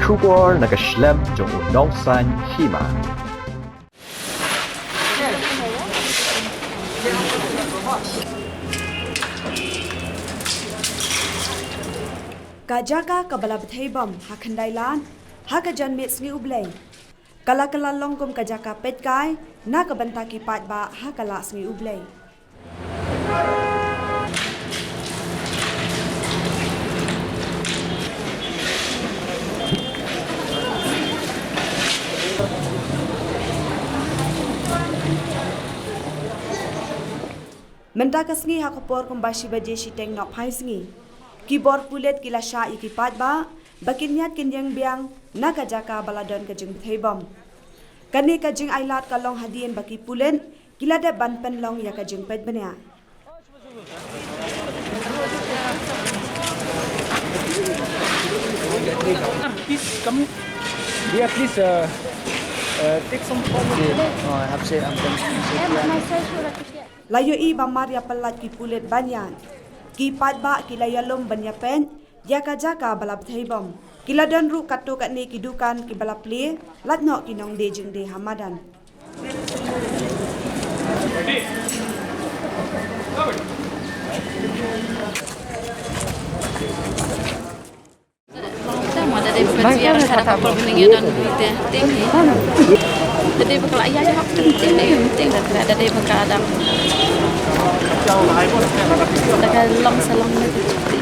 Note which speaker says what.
Speaker 1: Schubor nakaslem jong unongsan hima.
Speaker 2: Kajaka kabala bethebam hakandailan hakajan met sngi ublay kala longgom kajaka petkai na kabantaki patba hakala sngi ublay Mendaka sngi hakapor kumbashi baje shiteng nok phai sngi keyboard pulet kila sha ikipat ba bakinyat kenyang biang na kajaka baladon kajing thebam kani kajing ailat kalong hadien baki pulen kila de banpen long ya kajing pet benya
Speaker 3: Please come here, please take some photos. Oh, I have said I'm
Speaker 2: layo i bamar ya pelat ki pulet banyan ki patba kila yalom banya pen ya kajaka balap thebam kila dan ru katu kat ni kidukan ki balap ple lat no kinong de jing de hamadan
Speaker 4: Ada di bagian cara kapal peninggalan kita tinggi. Jadi bekal ayah je hak penting dan ada di bekal adam. Ada long salong itu.